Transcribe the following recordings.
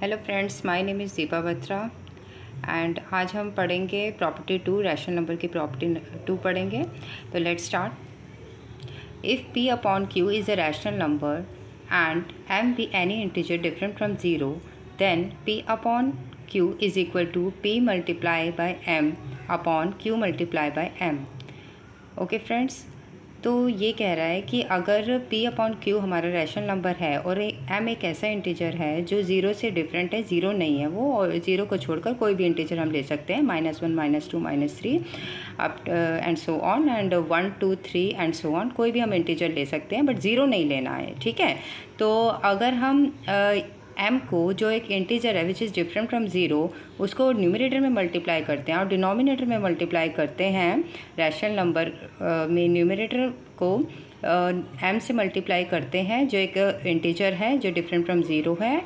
Hello friends, my name is Deepa Batra and आज हम पढ़ेंगे प्रॉपर्टी 2, रैशनल नंबर की प्रॉपर्टी 2 पढ़ेंगे। तो let's start. If p upon q is a rational number and m be any integer different from 0, then p upon q is equal to p multiply by m upon q multiply by m। Okay friends, तो ये कह रहा है कि अगर p upon q हमारा rational number है और m एक ऐसा इंटीजर है जो ज़ीरो से डिफरेंट है, ज़ीरो नहीं है वो, और ज़ीरो को छोड़कर कोई भी इंटीजर हम ले सकते हैं, -1 -2 -3 up and so on and 1 2 3 and so on, कोई भी हम इंटीजर ले सकते हैं बट ज़ीरो नहीं लेना है। ठीक है, तो अगर हम m को, जो एक इंटीजर है which is different from zero, उसको न्यूमरेटर में मल्टीप्लाई करते हैं और डिनोमिनेटर में मल्टीप्लाई करते हैं, रैशनल नंबर में न्यूमरेटर को m से मल्टीप्लाई करते हैं जो एक इंटीजर है जो डिफरेंट फ्रॉम ज़ीरो है।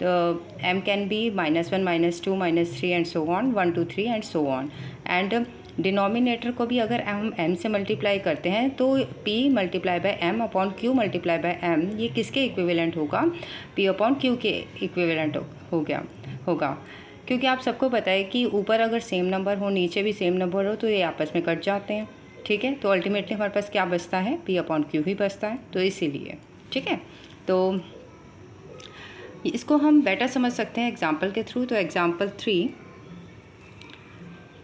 तो m can be -1 -2 -3 and so on, 1 2 3 and so on. And denominator को भी अगर हम m से मल्टीप्लाई करते हैं तो p multiply by m upon q multiply by m, ये किसके इक्विवेलेंट होगा? p अपॉन q के इक्विवेलेंट होगा, क्योंकि आप सबको पता है कि ऊपर अगर सेम नंबर हो, नीचे भी सेम नंबर हो, तो ये आपस में कट जाते हैं। ठीक है, तो अल्टीमेटली हमारे पास क्या बचता है? p अपॉन q ही बचता है, तो इसीलिए। ठीक है, तो इसको हम बेटर समझ सकते हैं एग्जाम्पल के थ्रू। तो example 3,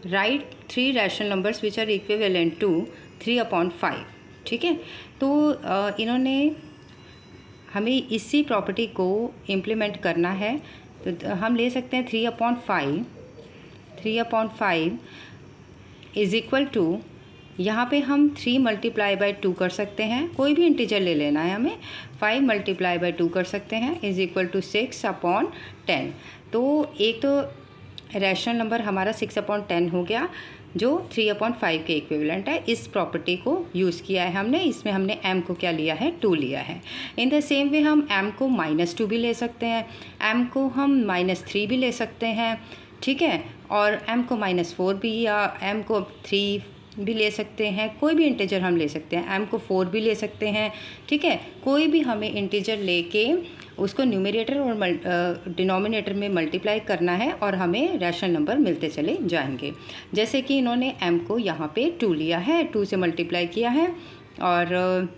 right 3 rational numbers which are equivalent to 3 upon 5। ठीक है, तो इन्होंने हमें इसी प्रॉपर्टी को इम्प्लीमेंट करना है, तो हम ले सकते हैं 3 अपॉन 5 इज़ इक्वल टू, यहाँ पे हम 3 मल्टीप्लाई बाय 2 कर सकते हैं, कोई भी इंटीजर ले लेना है हमें, 5 मल्टीप्लाई बाय 2 कर सकते हैं इज़ इक्वल टू 6 अपॉन 10। तो एक तो रैशनल नंबर हमारा 6 अपॉन 10 हो गया जो 3 अपॉन 5 के इक्विवेलेंट है। इस प्रॉपर्टी को यूज़ किया है हमने, इसमें हमने m को क्या लिया है? 2 लिया है। इन द सेम वे हम m को -2 भी ले सकते हैं, m को हम -3 भी ले सकते हैं। ठीक है, और m को -4 भी या m को 3 भी ले सकते हैं, कोई भी इंटीजर हम ले सकते हैं, m को 4 भी ले सकते हैं। ठीक है, कोई भी हमें इंटीजर लेके उसको न्यूमरेटर और डिनोमिनेटर में मल्टीप्लाई करना है और हमें रैशनल नंबर मिलते चले जाएंगे। जैसे कि इन्होंने m को यहाँ पे 2 लिया है, 2 से मल्टीप्लाई किया है और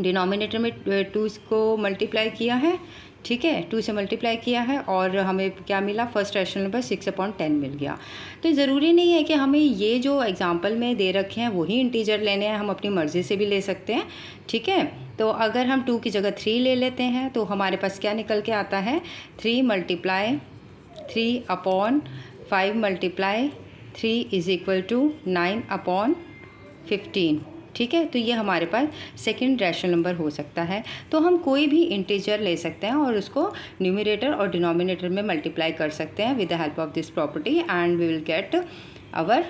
डिनोमिनेटर में 2 को मल्टीप्लाई किया है। ठीक है, 2 से मल्टीप्लाई किया है और हमें क्या मिला? फर्स्ट रैशनल नंबर 6 अपॉन 10 मिल गया। तो ज़रूरी नहीं है कि हमें ये जो एग्जांपल में दे रखे हैं वही इंटीजर लेने हैं, हम अपनी मर्ज़ी से भी ले सकते हैं। ठीक है, तो अगर हम 2 की जगह 3 ले लेते हैं तो हमारे पास क्या निकल के आता है? 3 multiply 3 upon 5 multiply 3 is equal to 9 upon 15। ठीक है, तो ये हमारे पास सेकंड रैशनल नंबर हो सकता है। तो हम कोई भी इंटीजर ले सकते हैं और उसको न्यूमरेटर और डिनोमिनेटर में मल्टीप्लाई कर सकते हैं with the help of this property and we will get our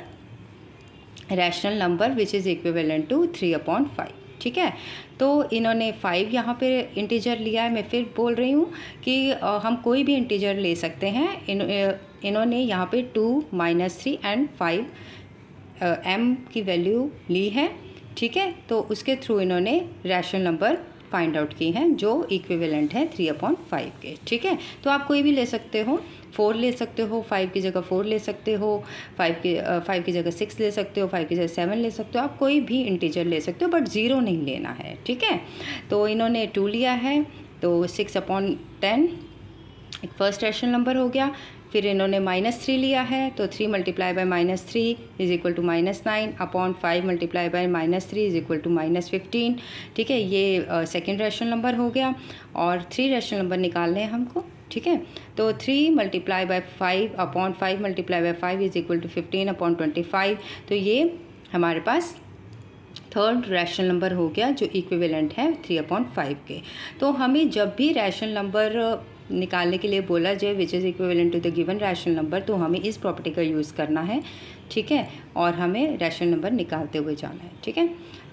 rational number which is equivalent to 3 upon 5। ठीक है, तो इन्होंने 5 यहाँ पे इंटीजर लिया है। मैं फिर बोल रही हूँ कि हम कोई भी इंटीजर ले सकते हैं। इन्होंने यहाँ पे 2 -3 एंड 5 m की वैल्यू ली है। ठीक है, तो उसके थ्रू इन्होंने रैशनल नंबर फाइंड आउट की हैं जो इक्विवेलेंट है 3 अपॉन 5 के। ठीक है, तो आप कोई भी ले सकते हो, 4 ले सकते हो, 5 की जगह 4 ले सकते हो, 5 की जगह 6 ले सकते हो, 5 की जगह 7 ले सकते हो, आप कोई भी इंटीजर ले सकते हो बट ज़ीरो नहीं लेना है। ठीक है, तो इन्होंने 2 लिया है, तो 6 अपॉन 10 एक फर्स्ट रैशनल नंबर हो गया। फिर इन्होंने -3 लिया है, तो 3 multiply by -3 is equal to -9 upon 5 multiply by -3 is equal to -15। ठीक है, ये सेकेंड रैशनल नंबर हो गया और 3 रैशनल नंबर निकालने हैं हमको। ठीक है, तो 3 multiply by 5 upon 5 multiply by 5 is equal to 15 upon 25। तो ये हमारे पास थर्ड रैशनल नंबर हो गया जो इक्विवेलेंट है 3 अपॉन 5 के। तो हमें जब भी रैशनल नंबर निकालने के लिए बोला जाए which is equivalent to the given rational number, तो हमें इस प्रॉपर्टी का यूज़ करना है। ठीक है, और हमें रैशनल नंबर निकालते हुए जाना है। ठीक है,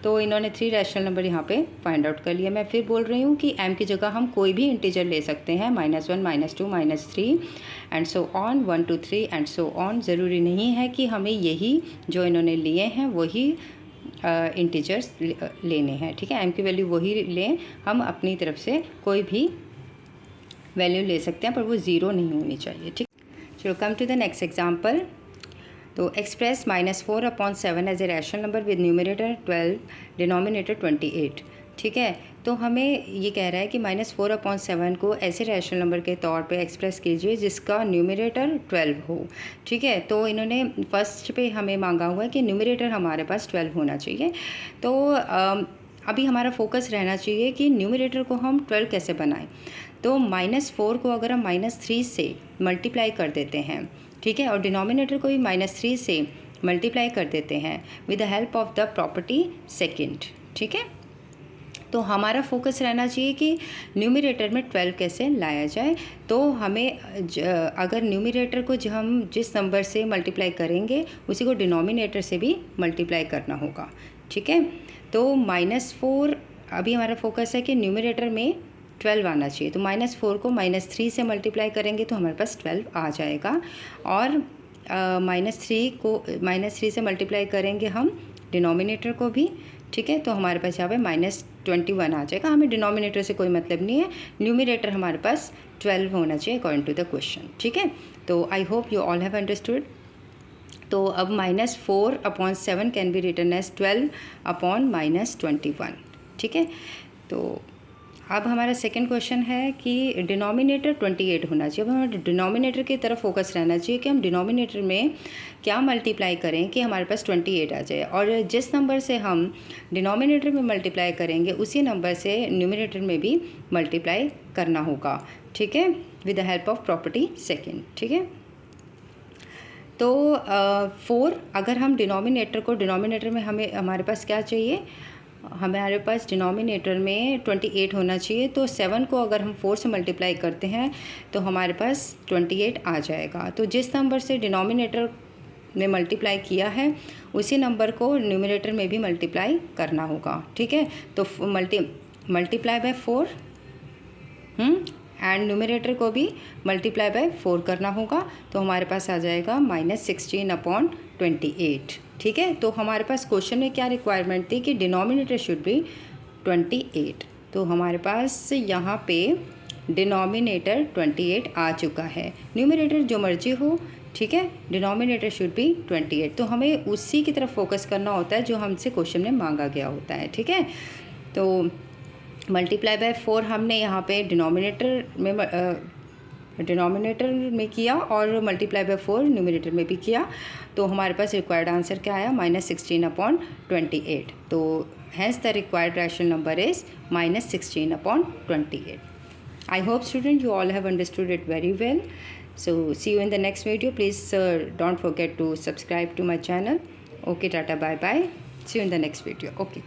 तो इन्होंने 3 रैशनल नंबर यहाँ पे फाइंड आउट कर लिया। मैं फिर बोल रही हूँ कि m की जगह हम कोई भी इंटीजर ले सकते हैं, -1 -2 -3 and so on, 1 2 3 and so on. ज़रूरी नहीं है कि हमें यही जो इन्होंने लिए हैं वही इंटीजर्स लेने हैं। ठीक है, m की वैल्यू वही लें, हम अपनी तरफ से कोई भी वैल्यू ले सकते हैं, पर वो 0 नहीं होनी चाहिए। ठीक, चलो come to the next example. तो express -4/7 as a rational number with numerator 12, denominator 28। ठीक है, तो हमें ये कह रहा है कि -4/7 को ऐसे रैशनल नंबर के तौर पे एक्सप्रेस कीजिए जिसका न्यूमरेटर 12 हो। ठीक है, तो इन्होंने फर्स्ट पे हमें मांगा हुआ है कि न्यूमरेटर हमारे पास 12 होना चाहिए। तो अभी हमारा फोकस रहना चाहिए कि न्यूमरेटर को हम 12 कैसे बनाएं। तो -4 को अगर हम -3 से मल्टीप्लाई कर देते हैं, ठीक है, और डिनोमिनेटर को भी -3 से मल्टीप्लाई कर देते हैं with the help of the property second. ठीक है, तो हमारा फोकस रहना चाहिए कि न्यूमरेटर में 12 कैसे लाया जाए। तो हमें अगर न्यूमरेटर को हम जिस नंबर से मल्टीप्लाई करेंगे उसी को डिनोमिनेटर से भी मल्टीप्लाई करना होगा। ठीक है, तो -4 अभी हमारा फोकस है कि न्यूमरेटर में 12 आना चाहिए। तो -4 को -3 से मल्टीप्लाई करेंगे तो हमारे पास 12 आ जाएगा, और -3 से मल्टीप्लाई करेंगे हम डिनोमिनेटर को भी। ठीक है, तो हमारे पास यहाँ पे -21 आ जाएगा। हमें डिनोमिनेटर से कोई मतलब नहीं है, न्यूमरेटर हमारे पास 12 होना चाहिए अकॉर्डिंग टू द क्वेश्चन। ठीक है, तो I hope you all have understood. तो अब -4/7 कैन बी रिटन एज 12/-21। ठीक है, तो अब हमारा सेकंड क्वेश्चन है कि डिनोमिनेटर 28 होना चाहिए। अब हमें डिनोमिनेटर की तरफ फोकस रहना चाहिए कि हम डिनोमिनेटर में क्या मल्टीप्लाई करें कि हमारे पास 28 आ जाए, और जिस नंबर से हम डिनोमिनेटर में मल्टीप्लाई करेंगे उसी नंबर से न्यूमरेटर में भी मल्टीप्लाई करना होगा। ठीक है, with the help of property second. ठीक है, तो 4 अगर हम डिनोमिनेटर में हमारे पास क्या चाहिए, हमारे पास डिनोमिनेटर में 28 होना चाहिए। तो 7 को अगर हम 4 से मल्टीप्लाई करते हैं तो हमारे पास 28 आ जाएगा। तो जिस नंबर से डिनोमिनेटर में मल्टीप्लाई किया है उसी नंबर को न्यूमरेटर में भी मल्टीप्लाई करना होगा। ठीक है, तो मल्टीप्लाई बाय 4 एंड न्यूमरेटर को भी मल्टीप्लाई बाय 4 करना होगा। तो हमारे पास आ जाएगा -16/28। ठीक है, तो हमारे पास क्वेश्चन में क्या रिक्वायरमेंट थी कि डिनोमिनेटर शुड बी 28। तो हमारे पास यहाँ पे डिनोमिनेटर 28 आ चुका है, न्यूमरेटर जो मर्जी हो। ठीक है, डिनोमिनेटर शुड बी 28। तो हमें उसी की तरफ फोकस करना होता है जो हमसे क्वेश्चन में मांगा गया होता है। ठीक है, तो मल्टीप्लाई बाय 4 हमने यहाँ पे डिनोमिनेटर में किया और मल्टीप्लाई बाय 4 न्यूमरेटर में भी किया। तो हमारे पास रिक्वायर्ड आंसर क्या आया, -16/28। तो hence the required rational number is -16/28। I hope students you all have understood it very well. So see you in the next video. Please don't forget to subscribe to my channel. Okay, tata, bye bye. See you in the next video. Okay.